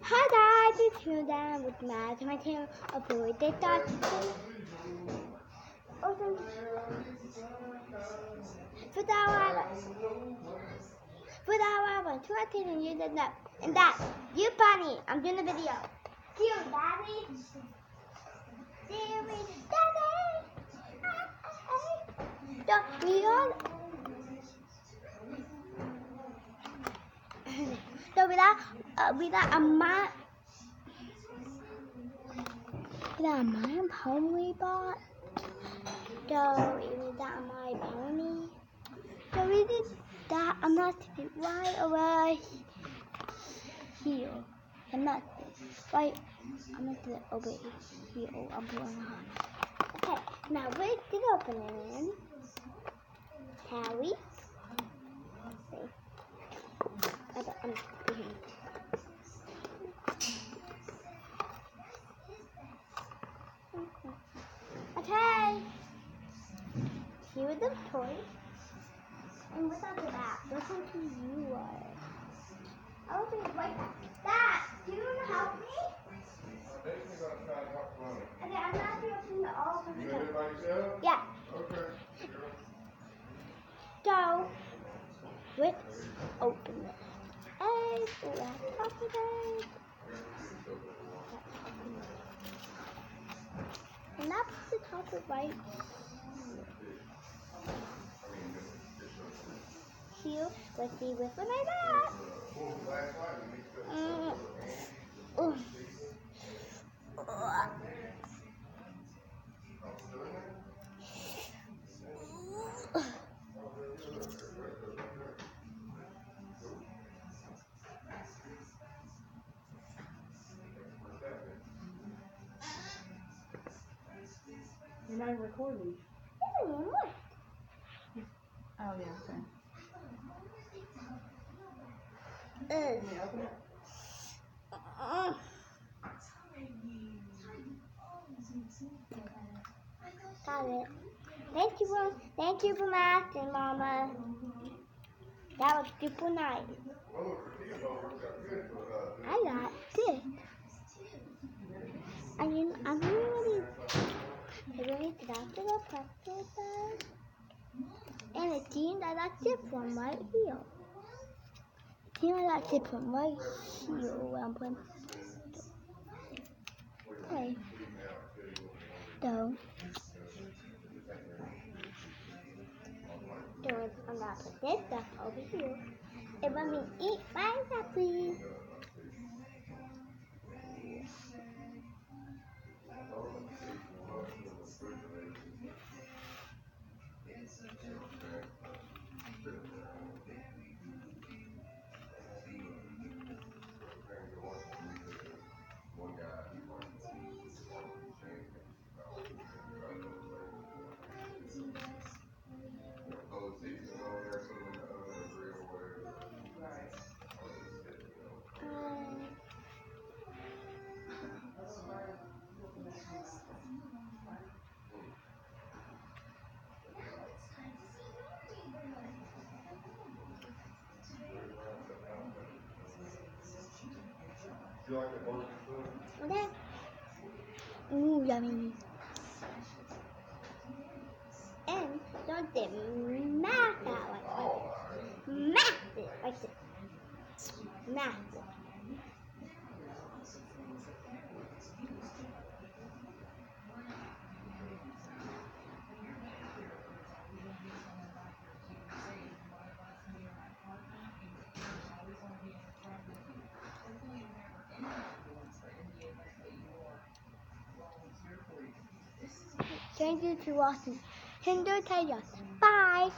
Hi guys, it's Hilda with Matt. My channel uploaded that. For that I want to attend and you did that. And that, you bunny, I'm doing a video. See you, Daddy. So we all. So without my home we bought. So without my pony. So we did that. I'm not right over here. I'm not right. I'm not over here. I'm going on. Okay, now we did open it in. Harry. Okay. Here are the toys. And what's on the back? Listen to you are. I will be right back. Dad, do you want to help me? Okay, I'm not going to open the all of You gonna do it by yourself? Yeah. Okay. So, let's open it. Eggs, we have chocolate eggs. And that's the chocolate right here. Let's see which one I got. You're not recording. Look. Oh, yeah, okay. Ugh. Can you open it? Got it. Thank you for asking, Mama. That was super nice. I got this. I'm really drafted a pretzel bag. And it seems I got tip from right here. It seems I got tip from right here where I'm putting. Okay. So I'm gonna put this stuff over here. And let me eat my please. You like the barbecue food? Okay. Ooh, yummy. And don't dip mash that like this. Mash it like this. Mash it. Thank you for watching Kinder Chaos. Bye.